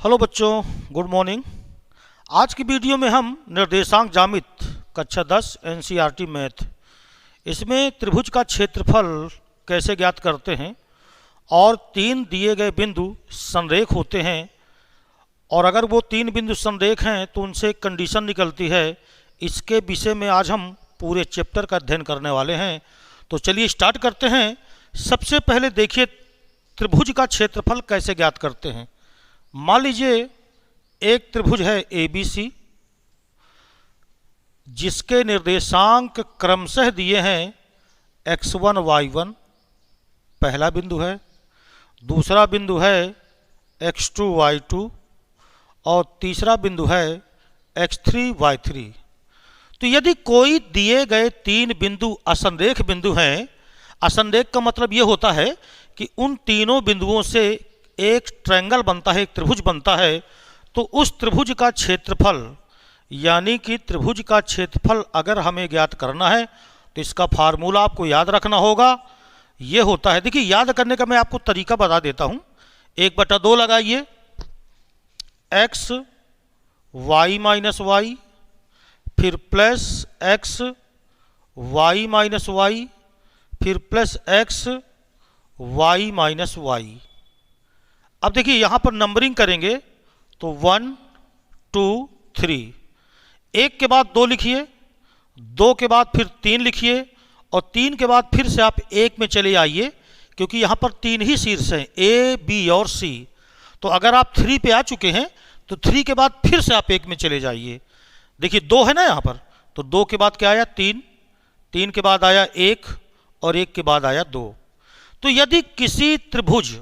Hello बच्चों, good morning. आज की वीडियो में हम निर्देशांक ज्यामिति कक्षा 10 एनसीईआरटी मैथ इसमें त्रिभुज का क्षेत्रफल कैसे ज्ञात करते हैं और तीन दिए गए बिंदु संरेख होते हैं और अगर वो तीन बिंदु संरेख हैं तो उनसे एक कंडीशन निकलती है। इसके विषय में आज हम पूरे चैप्टर का अध्ययन करने वाले हैं। तो चलिए स्टार्ट करते हैं। सबसे पहले देखिए त्रिभुज का क्षेत्रफल कैसे ज्ञात करते हैं। मान लीजिए एक त्रिभुज है ABC जिसके निर्देशांक क्रमशः दिए हैं x1 y1 पहला बिंदु है, दूसरा बिंदु है x2 y2 और तीसरा बिंदु है x3 y3। तो यदि कोई दिए गए तीन बिंदु असंरेख बिंदु हैं, असंरेख का मतलब यह होता है कि उन तीनों बिंदुओं से एक ट्रायंगल बनता है, एक त्रिभुज बनता है, तो उस त्रिभुज का क्षेत्रफल यानी कि त्रिभुज का क्षेत्रफल अगर हमें ज्ञात करना है तो इसका फार्मूला आपको याद रखना होगा। ये होता है, देखिए याद करने का मैं आपको तरीका बता देता हूं। 1/2 लगाइए, x y माइनस वाई, फिर plus x y minus y, फिर plus x y minus y. अब देखिए यहां पर नंबरिंग करेंगे तो 1 2 3, एक के बाद 2 लिखिए, 2 के बाद फिर 3 लिखिए और 3 के बाद फिर से आप 1 में चले आइए क्योंकि यहां पर 3 ही शीर्ष हैं A, B और C। तो अगर आप 3 पे आ चुके हैं तो 3 के बाद फिर से आप 1 में चले जाइए। देखिए 2 है ना यहां पर, तो 2 के बाद क्या आया 3, 3 के बाद आया 1 और 1 के बाद आया 2। तो यदि किसी त्रिभुज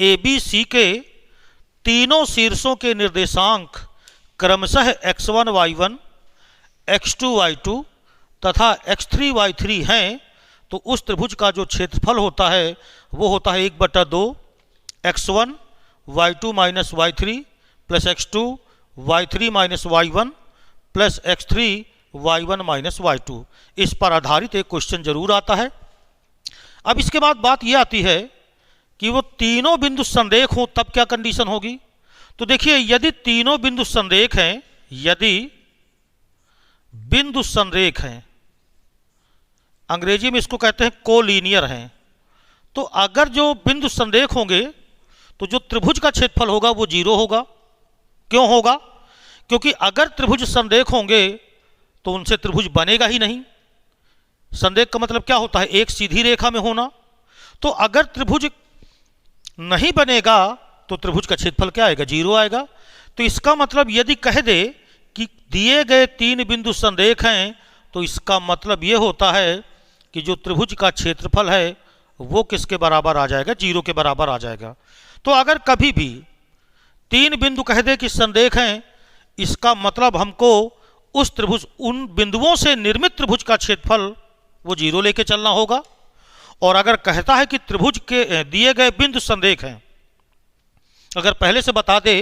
ABC के तीनों शीर्षों के निर्देशांक क्रमशः x1 y1, x2 y2 तथा x3 y3 हैं तो उस त्रिभुज का जो क्षेत्रफल होता है वो होता है 1/2 x1 y2 minus y3 plus x2 y3 minus y1 plus x3 y1 minus y2। इस पर आधारित एक क्वेश्चन जरूर आता है। अब इसके बाद बात यह आती है कि वो तीनों बिंदु संरेख हो तब क्या कंडीशन होगी। तो देखिए यदि तीनों बिंदु संरेख हैं, यदि बिंदु संरेख हैं, अंग्रेजी में इसको कहते हैं कोलीनियर हैं, तो अगर जो बिंदु संरेख होंगे तो जो त्रिभुज का क्षेत्रफल होगा वो 0 होगा। क्यों होगा? क्योंकि अगर त्रिभुज संरेख होंगे तो उनसे त्रिभुज बनेगा ही नहीं। संरेख का मतलब क्या होता है? एक सीधी रेखा में होना। तो अगर त्रिभुज नहीं बनेगा तो त्रिभुज का क्षेत्रफल क्या आएगा? 0 आएगा। तो इसका मतलब यदि कह दे कि दिए गए तीन बिंदु संरेख हैं तो इसका मतलब यह होता है कि जो त्रिभुज का क्षेत्रफल है वो किसके बराबर आ जाएगा? 0 के बराबर आ जाएगा। तो अगर कभी भी तीन बिंदु कह दे कि संरेख हैं, इसका मतलब हमको उस त्रिभुज, उन बिंदुओं से निर्मित त्रिभुज का क्षेत्रफल वो 0 लेके चलना होगा। और अगर कहता है कि त्रिभुज के दिए गए बिंदु संरेख हैं, अगर पहले से बता दे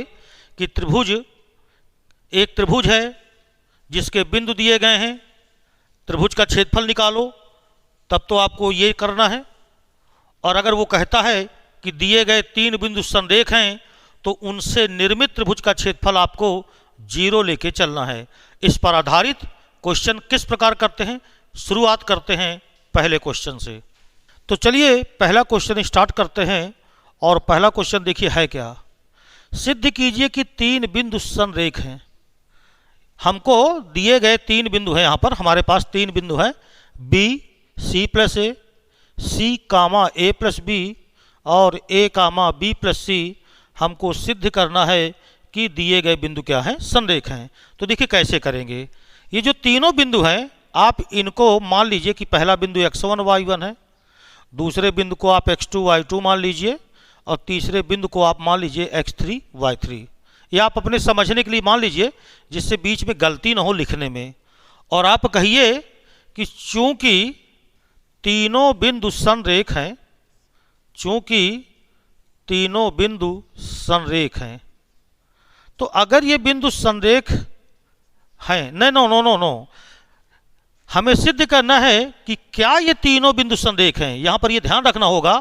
कि त्रिभुज एक त्रिभुज है जिसके बिंदु दिए गए हैं, त्रिभुज का क्षेत्रफल निकालो, तब तो आपको ये करना है। और अगर वो कहता है कि दिए गए तीन बिंदु संरेख हैं तो उनसे निर्मित त्रिभुज का क्षेत्रफल आपको 0 लेके चलना है। इस पर आधारित क्वेश्चन किस प्रकार करते हैं, शुरुआत करते हैं पहले क्वेश्चन से। तो चलिए पहला क्वेश्चन स्टार्ट करते हैं। और पहला क्वेश्चन देखिए है क्या, सिद्ध कीजिए कि तीन बिंदु संरेख हैं। हमको दिए गए तीन बिंदु हैं, यहां पर हमारे पास तीन बिंदु हैं B C plus A, C comma A plus B और A comma B plus C। हमको सिद्ध करना है कि दिए गए बिंदु क्या हैं? संरेख हैं। तो देखिए कैसे करेंगे। ये जो तीनों बिंदु हैं आप इनको मान लीजिए कि पहला बिंदु x1 y1 है, दूसरे बिंदु को आप x2 y2 मान लीजिए और तीसरे बिंदु को आप मान लीजिए x3 y3। ये आप अपने समझने के लिए मान लीजिए जिससे बीच में गलती ना हो लिखने में। और आप कहिए कि चूंकि तीनों बिंदु संरेख हैं, चूंकि तीनों बिंदु संरेख हैं, तो अगर ये बिंदु संरेख हैं, नो, हमें सिद्ध करना है कि क्या ये तीनों बिंदु संरेख हैं। यहां पर ये ध्यान रखना होगा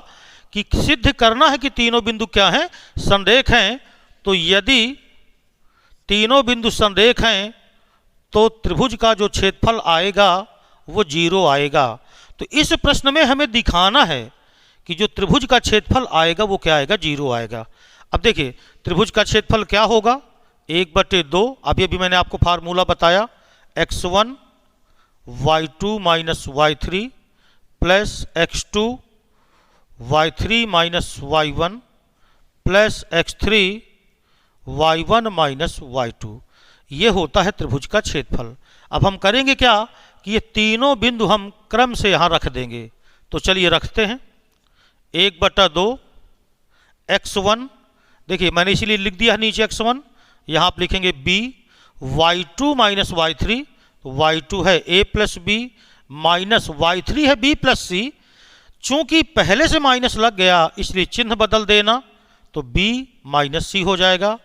कि सिद्ध करना है कि तीनों बिंदु क्या हैं? संरेख हैं। तो यदि तीनों बिंदु संरेख हैं तो त्रिभुज का जो क्षेत्रफल आएगा वो 0 आएगा। तो इस प्रश्न में हमें दिखाना है कि जो त्रिभुज का क्षेत्रफल आएगा वो क्या आएगा, 0 आएगा। अब देखिए त्रिभुज का क्षेत्रफल क्या होगा, 1/2। अभी अभी मैंने आपको फार्मूला बताया, x1 y2 minus y3 plus x2 y3 minus y1 plus x3 y1 minus y2। ये होता है त्रिभुज का क्षेत्रफल। अब हम करेंगे क्या कि ये तीनों बिंदु हम क्रम से यहां रख देंगे। तो चलिए रखते हैं, 1/2 x1, देखिए मैंने इसीलिए लिख दिया है नीचे x1, यहां आप लिखेंगे b, y2 माइनस y3, तो y2 है a plus B minus y3 है b प्लस सी। चूंकि पहले से माइनस लग गया इसलिए चिन्ह बदल देना, तो b माइनस सी हो जाएगा,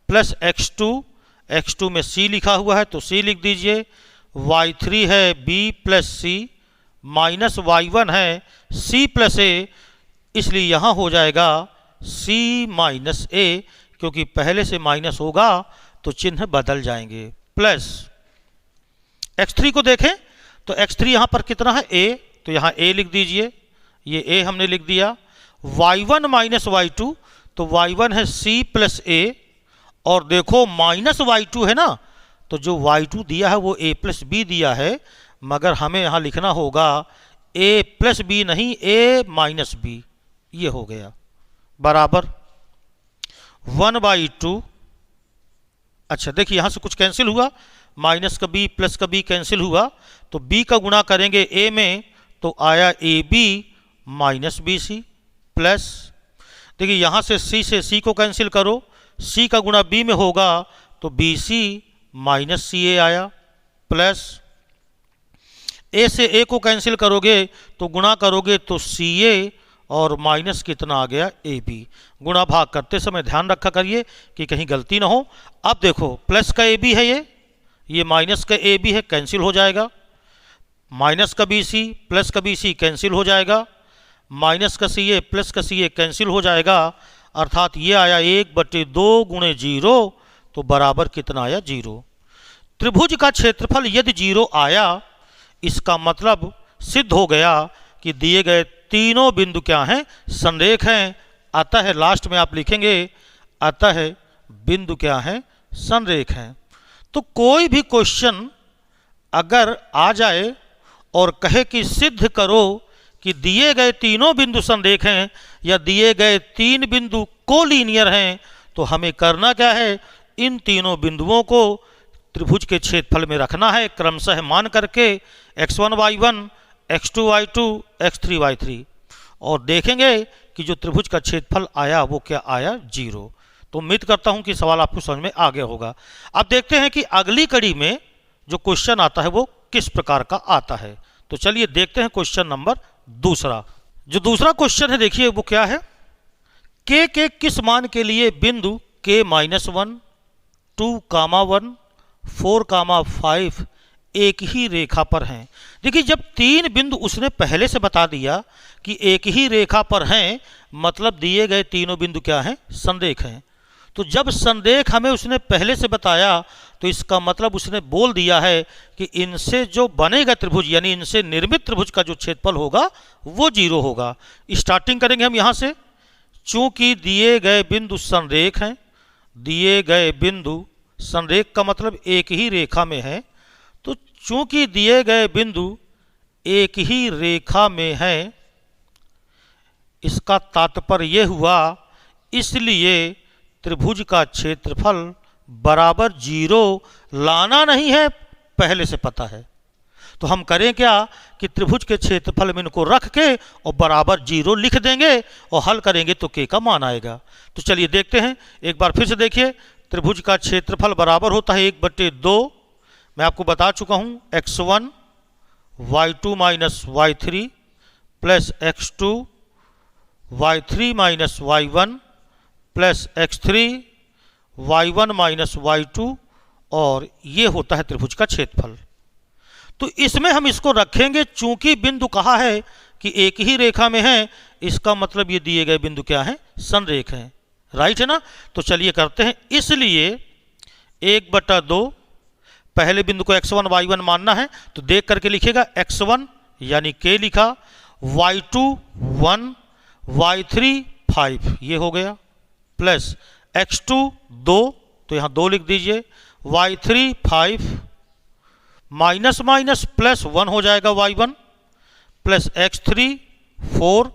प्लस x2 में c लिखा हुआ है तो c लिख दीजिए, y3 है b प्लस सी माइनस y1 है c प्लस a, इसलिए यहां हो जाएगा c माइनस a, क्योंकि पहले से माइनस होगा तो चिन्ह बदल जाएंगे। प्लस x3 को देखें तो x3 यहां पर कितना है a, तो यहां a लिख दीजिए, ये a हमने लिख दिया, y1 माइनस y2, तो y1 है c प्लस a, और देखो माइनस y2 है ना, तो जो y2 दिया है वो a प्लस बी दिया है, मगर हमें यहां लिखना होगा a प्लस बी नहीं a माइनस बी। ये हो गया बराबर 1/2। अच्छा देखिए यहां से कुछ कैंसिल हुआ, माइनस का b प्लस का b कैंसिल हुआ, तो b का गुणा करेंगे a में तो आया ab minus B C, plus देखिए यहां से c को कैंसिल करो, c का गुणा b में होगा तो बी सी माइनस सी ए आया, प्लस a से a को कैंसिल करोगे तो गुणा करोगे तो सी ए, और माइनस कितना आ गया ए बी। गुणा भाग करते समय ध्यान रखा करिए कि कहीं गलती ना हो। अब देखो प्लस का ए बी है, ये माइनस का ए बी है, कैंसिल हो जाएगा, माइनस का बी सी प्लस का बी सी कैंसिल हो जाएगा, माइनस का सी ए प्लस का सी ए कैंसिल हो जाएगा, अर्थात ये आया 1/2 गुणे 0, तो बराबर कितना आया 0। त्रिभुज का क्षेत्रफल यदि 0 आया इसका मतलब सिद्ध हो गया कि दिए गए तीनों बिंदु क्या हैं, संरेख हैं। अतः लास्ट में आप लिखेंगे अतः बिंदु क्या हैं, संरेख हैं। तो कोई भी क्वेश्चन अगर आ जाए और कहे कि सिद्ध करो कि दिए गए तीनों बिंदु संरेख हैं या दिए गए तीन बिंदु कोलीनियर हैं, तो हमें करना क्या है, इन तीनों बिंदुओं को त्रिभुज के क्षेत्रफल में रखना है क्रमशः मान करके, x1 y1, x2 y2, x3 y3, और देखेंगे कि जो त्रिभुज का क्षेत्रफल आया वो क्या आया 0। तो उम्मीद करता हूं कि सवाल आपको समझ में आ गया होगा। अब देखते हैं कि अगली कड़ी में जो क्वेश्चन आता है वो किस प्रकार का आता है। तो चलिए देखते हैं क्वेश्चन नंबर दूसरा। जो दूसरा क्वेश्चन है देखिए वो क्या है, k के किस मान के लिए बिंदु k -1, 2, 1, 4, 5 एक ही रेखा पर हैं। देखिए जब तीन बिंदु उसने पहले से बता दिया कि एक ही रेखा पर हैं, मतलब दिए गए तीनों बिंदु क्या हैं, संरेख हैं। तो जब संरेख हमें उसने पहले से बताया तो इसका मतलब उसने बोल दिया है कि इनसे जो बनेगा त्रिभुज, यानी इनसे निर्मित त्रिभुज का जो क्षेत्रफल होगा वो 0 होगा। स्टार्टिंग करेंगे हम यहां से, चूंकि दिए गए बिंदु संरेख हैं, दिए गए बिंदु संरेख का मतलब एक ही रेखा में है, तो चूंकि दिए गए बिंदु एक ही रेखा में हैं, इसका तात्पर्य यह हुआ इसलिए त्रिभुज का क्षेत्रफल बराबर 0 लाना नहीं है, पहले से पता है। तो हम करें क्या कि त्रिभुज के क्षेत्रफल में इनको रख के और बराबर 0 लिख देंगे और हल करेंगे तो k का मान आएगा। तो चलिए देखते हैं, एक बार फिर से देखिए, त्रिभुज का क्षेत्रफल बराबर होता है 1/2। मैं आपको बता चुका हूं, x1 y2 minus y3 plus x2 y3 minus y1 plus x3 y1 minus y2, और ये होता है त्रिभुज का क्षेत्रफल। तो इसमें हम इसको रखेंगे, चूंकि बिंदु कहा है कि एक ही रेखा में है, इसका मतलब ये दिए गए बिंदु क्या है, संरेख हैं। राइट है ना। तो चलिए करते हैं। इसलिए 1/2 पहले बिंदु को x1 y1 मानना है तो देख करके लिखिएगा x1 यानी k लिखा, y2 1, y3 5 ये हो गया, प्लस x2 2 तो यहाँ 2 लिख दीजिए, y3 5 माइनस माइनस प्लस 1 हो जाएगा y1, प्लस x3 4,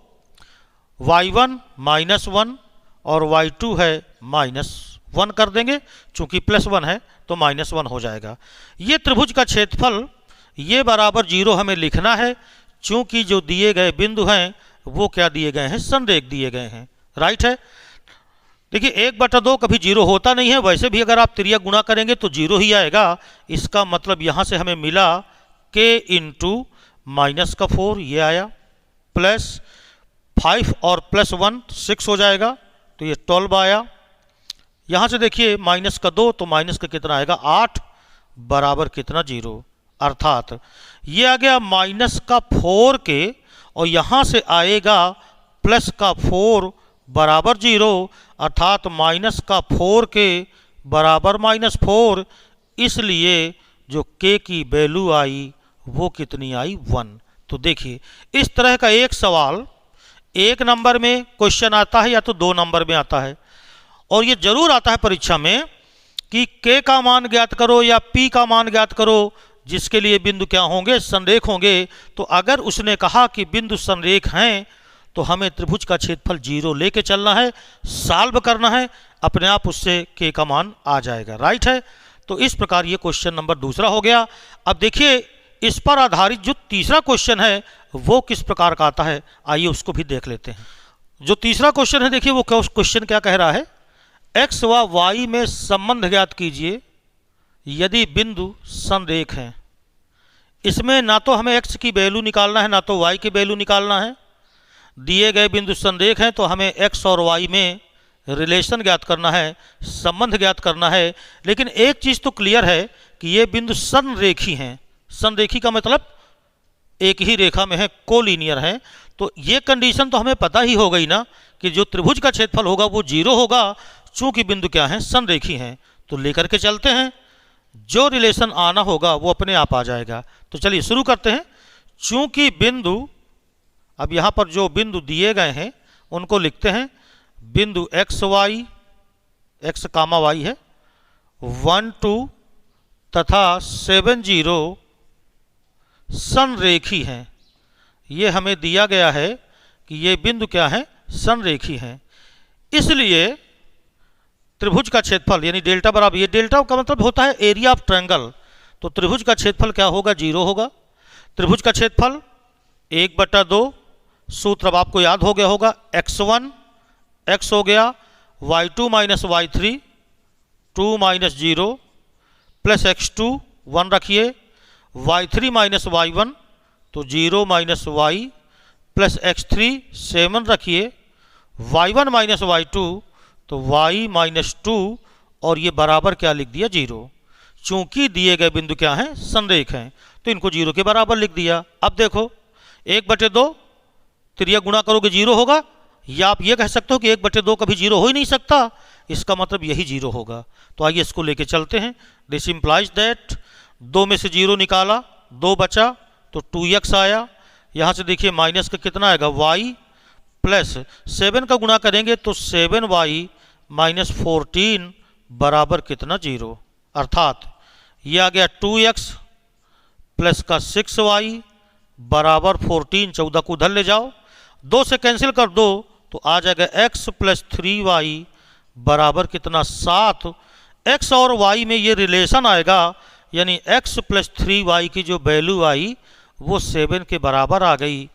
y1 -1 और y2 है -1 कर देंगे, चूंकि +1 है तो -1 हो जाएगा। ये त्रिभुज का क्षेत्रफल ये बराबर 0 हमें लिखना है, चूंकि जो दिए गए बिंदु हैं वो क्या दिए गए हैं, संरेख दिए गए हैं। राइट है। देखिए 1/2 कभी 0 होता नहीं है, वैसे भी अगर आप त्रिया गुणा करेंगे तो 0 ही आएगा। इसका मतलब यहाँ से हमें मिला k इंटू -4 ये आया, प्लस 5 और +1 6 हो जाएगा तो ये 12 आया। यहाँ से देखिए -2 तो माइनस का कितना आएगा 8 बराबर कितना 0, अर्थात ये आ गया -4k और यहाँ से आएगा +4 बराबर 0, अर्थात -4k बराबर -4। इसलिए जो k की वैल्यू आई वो कितनी आई 1। तो देखिए इस तरह का एक सवाल 1 नंबर में क्वेश्चन आता है या तो 2 नंबर में आता है, और ये जरूर आता है परीक्षा में कि k का मान ज्ञात करो या p का मान ज्ञात करो, जिसके लिए बिंदु क्या होंगे, संरेख होंगे। तो अगर उसने कहा कि बिंदु संरेख हैं तो हमें त्रिभुज का क्षेत्रफल 0 लेके चलना है, सॉल्व करना है, अपने आप उससे k का मान आ जाएगा। राइट है। तो इस प्रकार ये क्वेश्चन नंबर 2 हो गया। अब देखिए इस पर आधारित जो तीसरा क्वेश्चन है वो किस प्रकार का आता है, आइए उसको भी देख लेते हैं। जो तीसरा क्वेश्चन है देखिए वो क्वेश्चन क्या कह रहा है, x व y में संबंध ज्ञात कीजिए यदि बिंदु संरेख हैं। इसमें ना तो हमें x की वैल्यू निकालना है ना तो y की वैल्यू निकालना है। दिए गए बिंदु संरेख हैं तो हमें x और y में रिलेशन ज्ञात करना है, संबंध ज्ञात करना है। लेकिन एक चीज़ तो क्लियर है कि ये बिंदु संरेखी हैं। संरेखी का मतलब एक ही रेखा में है, कोलिनियर है। तो ये कंडीशन तो हमें पता ही हो गई ना कि जो त्रिभुज का क्षेत्रफल होगा वो 0 होगा, चूंकि बिंदु क्या है, संरेखी हैं। तो लेकर के चलते हैं, जो रिलेशन आना होगा वो अपने आप आ जाएगा। तो चलिए शुरू करते हैं। चूंकि बिंदु, अब यहाँ पर जो बिंदु दिए गए हैं उनको लिखते हैं, बिंदु x y है 1 2 तथा 7 0 संरेखी हैं। ये हमें दिया गया है कि ये बिंदु क्या है, संरेखी हैं। इसलिए त्रिभुज का क्षेत्रफल यानी डेल्टा बराबर, ये डेल्टा का मतलब होता है एरिया ऑफ ट्रायंगल। तो त्रिभुज का क्षेत्रफल क्या होगा, 0 होगा। त्रिभुज का क्षेत्रफल 1/2, सूत्र अब आपको याद हो गया होगा, x1 x हो गया, y2 - y3 2 - 0 प्लस x2 1 रखिए, y3 - y1 तो 0 - y प्लस x3 7 रखिए, y1 - y2 तो y -2 और ये बराबर क्या लिख दिया 0। चूंकि दिए गए बिंदु क्या हैं, संरेख हैं, तो इनको 0 के बराबर लिख दिया। अब देखो 1/2 त्रिया गुणा करोगे 0 होगा, या आप ये कह सकते हो कि 1/2 कभी 0 हो ही नहीं सकता, इसका मतलब यही 0 होगा। तो आइए इसको लेके चलते हैं। दिस इंप्लाइज दैट 2 में से 0 निकाला, 2 बचा तो 2x आया। यहाँ से देखिए माइनस का कितना आएगा y, प्लस 7 का गुणा करेंगे तो 7y - 14 बराबर कितना 0, अर्थात ये आ गया 2x प्लस का 6y बराबर 14। 14 को उधर ले जाओ, 2 से कैंसिल कर दो तो आ जाएगा x प्लस 3y बराबर कितना 7। x और y में ये रिलेशन आएगा, यानी x प्लस 3y की जो वैल्यू आई वो 7 के बराबर आ गई।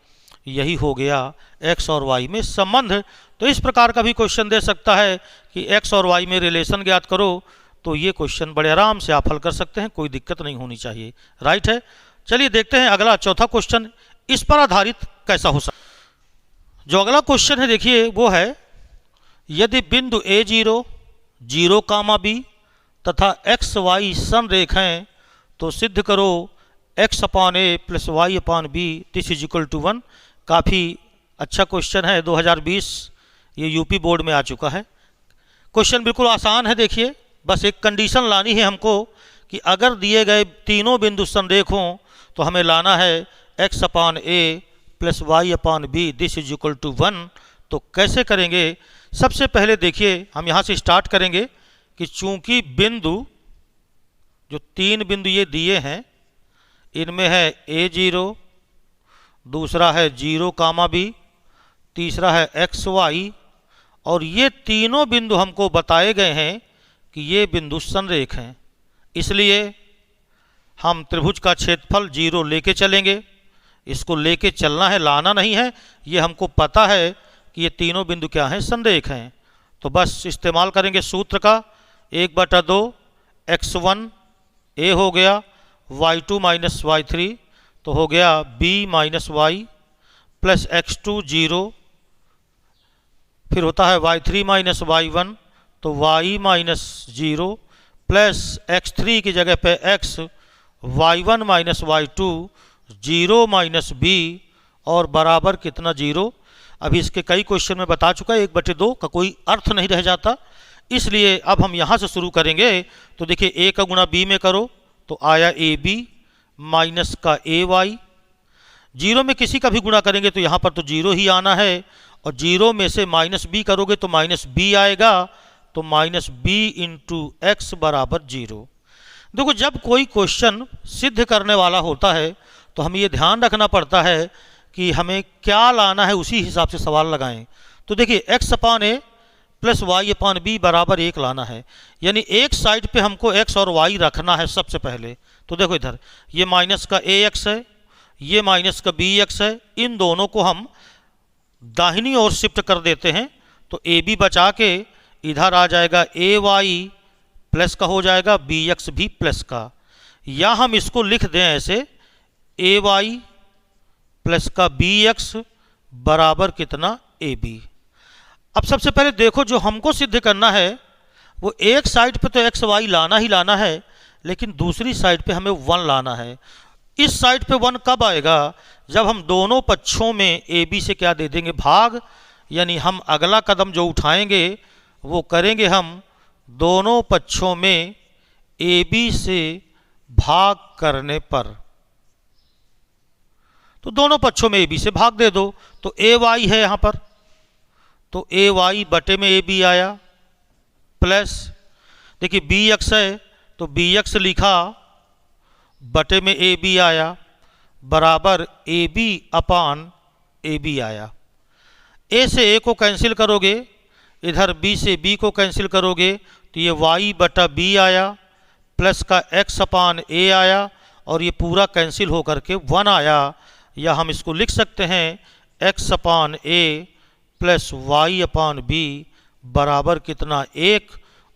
यही हो गया x और y में संबंध। तो इस प्रकार का भी क्वेश्चन दे सकता है कि x और y में रिलेशन ज्ञात करो, तो ये क्वेश्चन बड़े आराम से आप हल कर सकते हैं, कोई दिक्कत नहीं होनी चाहिए। राइट है। चलिए देखते हैं अगला चौथा क्वेश्चन इस पर आधारित कैसा हो सकता। जो अगला क्वेश्चन है देखिए वो है, यदि बिंदु a0 0, b तथा x y संरेख हैं तो सिद्ध करो x/a plus y/b this is equal to 1। काफ़ी अच्छा क्वेश्चन है, 2020 ये यूपी बोर्ड में आ चुका है। क्वेश्चन बिल्कुल आसान है। देखिए बस एक कंडीशन लानी है हमको कि अगर दिए गए तीनों बिंदु संरेख हों तो हमें लाना है x upon A plus Y upon B this is equal to 1। तो कैसे करेंगे? सबसे पहले देखिए हम यहाँ से स्टार्ट करेंगे कि चूंकि बिंदु जो तीन बिंदु ये दिए हैं इनमें है a0, दूसरा है 0 कामा b, तीसरा है एक्स वाई, और ये तीनों बिंदु हमको बताए गए हैं कि ये बिंदु संरेख हैं। इसलिए हम त्रिभुज का क्षेत्रफल 0 लेके चलेंगे। इसको लेके चलना है, लाना नहीं है। ये हमको पता है कि ये तीनों बिंदु क्या हैं, संरेख हैं। तो बस इस्तेमाल करेंगे सूत्र का 1/2 x1 a हो गया y2 माइनस y3 तो हो गया b minus Y plus x2 0, फिर होता है y3 माइनस y1 तो y माइनस 0 प्लस x3 की जगह पे x y1 minus y2 0 minus b और बराबर कितना 0। अभी इसके कई क्वेश्चन में बता चुका है 1/2 का कोई अर्थ नहीं रह जाता। इसलिए अब हम यहाँ से शुरू करेंगे। तो देखिए a का गुणा b में करो तो आया ab माइनस का ay, 0 में किसी का भी गुणा करेंगे तो यहाँ पर तो 0 ही आना है, और 0 में से माइनस b करोगे तो माइनस b आएगा, तो माइनस b इंटू एक्स बराबर 0। देखो जब कोई क्वेश्चन सिद्ध करने वाला होता है तो हमें ये ध्यान रखना पड़ता है कि हमें क्या लाना है, उसी हिसाब से सवाल लगाएं। तो देखिए x upon A plus Y upon B बराबर 1 लाना है, यानी एक साइड पे हमको x और y रखना है सबसे पहले। तो देखो इधर ये माइनस का ax है, ये माइनस का bx है, इन दोनों को हम दाहिनी ओर शिफ्ट कर देते हैं तो ab बचा के इधर आ जाएगा ay प्लस का हो जाएगा bx भी प्लस का, या हम इसको लिख दें ऐसे ay प्लस का bx बराबर कितना ab। अब सबसे पहले देखो जो हमको सिद्ध करना है वो एक साइड पे तो एक्स वाई लाना ही लाना है, लेकिन दूसरी साइड पे हमें 1 लाना है। इस साइड पे 1 कब आएगा? जब हम दोनों पक्षों में ए बी से क्या दे देंगे, भाग। यानी हम अगला कदम जो उठाएंगे वो करेंगे हम दोनों पक्षों में ए बी से भाग करने पर। तो दोनों पक्षों में ए बी से भाग दे दो तो ए वाई है यहाँ पर, तो ए वाई बटे में ए बी आया, प्लस देखिए बी एक्स है तो बी एक्स लिखा बटे में ए बी आया, बराबर A B upon A B आया। ए से ए को कैंसिल करोगे, इधर बी से बी को कैंसिल करोगे तो ये वाई बटा बी आया, प्लस का एक्स अपान ए आया, और ये पूरा कैंसिल होकर के 1 आया। या हम इसको लिख सकते हैं x upon A plus Y upon B बराबर कितना 1,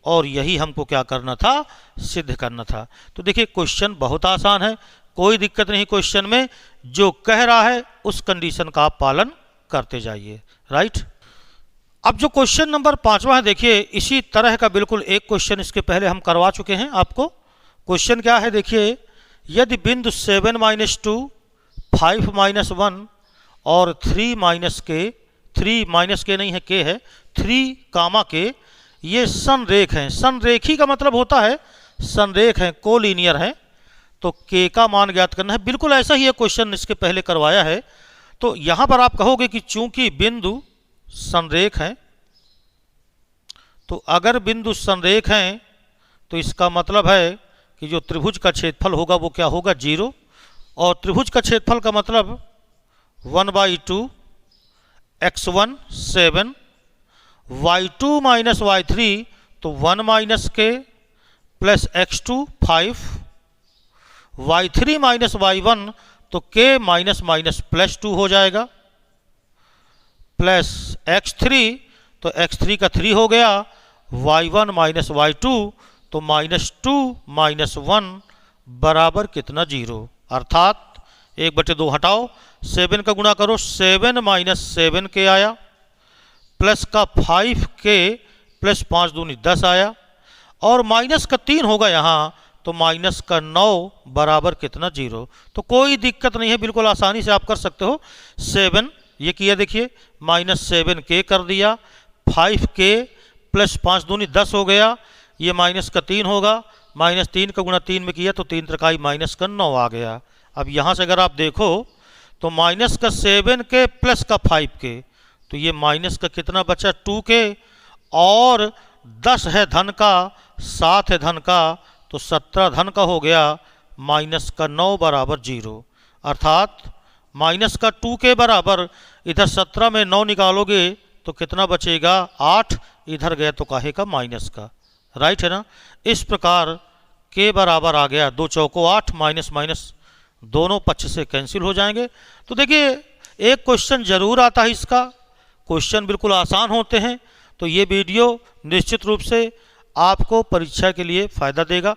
और यही हमको क्या करना था, सिद्ध करना था। तो देखिए क्वेश्चन बहुत आसान है, कोई दिक्कत नहीं क्वेश्चन में, जो कह रहा है उस कंडीशन का आप पालन करते जाइए। राइट। अब जो क्वेश्चन नंबर 5वां है, देखिए इसी तरह का बिल्कुल एक क्वेश्चन इसके पहले हम करवा चुके हैं आपको। क्वेश्चन क्या है देखिए, यदि बिंदु 7 - 2 5 - 1 और 3 माइनस के नहीं है, के है 3 कामा के, ये संरेख हैं। संरेखी का मतलब होता है संरेख हैं, कोलिनियर हैं, तो के का मान ज्ञात करना है। बिल्कुल ऐसा ही एक क्वेश्चन इसके पहले करवाया है। तो यहां पर आप कहोगे कि चूंकि बिंदु संरेख हैं, तो अगर बिंदु संरेख हैं तो इसका मतलब है कि जो त्रिभुज का क्षेत्रफल होगा वो क्या होगा, 0। और त्रिभुज का क्षेत्रफल का मतलब 1/2 x1 7, y2 माइनस y3 तो 1 माइनस के plus x2 5, y3 minus y1 तो k माइनस माइनस प्लस 2 हो जाएगा, प्लस x3 तो x3 का 3 हो गया, y1 माइनस y2 तो -2 - 1 बराबर कितना 0। अर्थात 1/2 हटाओ, 7 का गुणा करो, 7 - 7 के आया, प्लस का 5 के प्लस 5 दूनी 10 आया, और माइनस का 3 होगा यहाँ तो माइनस का 9 बराबर कितना 0। तो कोई दिक्कत नहीं है, बिल्कुल आसानी से आप कर सकते हो। 7 ये किया देखिए, -7 के कर दिया, 5 के प्लस 5 दूनी 10 हो गया, ये माइनस का 3 होगा, माइनस 3 का गुणा 3 में किया तो 3 त्रिकाई माइनस का 9 आ गया। अब यहाँ से अगर आप देखो तो माइनस का 7 के प्लस का 5 के, तो ये माइनस का कितना बचा 2 के, और 10 है धन का, 7 है धन का, तो 17 धन का हो गया, माइनस का 9 बराबर 0। अर्थात माइनस का 2 के बराबर इधर 17 में 9 निकालोगे तो कितना बचेगा 8, इधर गया तो काहे का माइनस का, राइट है ना। इस प्रकार के बराबर आ गया 2 चौको 8, माइनस माइनस दोनों पक्ष से कैंसिल हो जाएंगे। तो देखिए एक क्वेश्चन जरूर आता है इसका, क्वेश्चन बिल्कुल आसान होते हैं। तो ये वीडियो निश्चित रूप से आपको परीक्षा के लिए फ़ायदा देगा,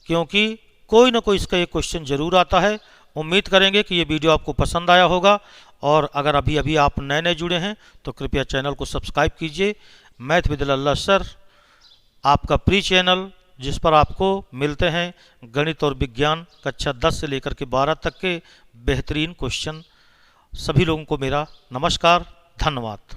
क्योंकि कोई ना कोई इसका एक क्वेश्चन जरूर आता है। उम्मीद करेंगे कि ये वीडियो आपको पसंद आया होगा, और अगर अभी अभी आप नए नए जुड़े हैं तो कृपया चैनल को सब्सक्राइब कीजिए। मैथ विद लल्ला सर आपका प्री चैनल, जिस पर आपको मिलते हैं गणित और विज्ञान कक्षा 10 से लेकर के 12 तक के बेहतरीन क्वेश्चन। सभी लोगों को मेरा नमस्कार, धन्यवाद।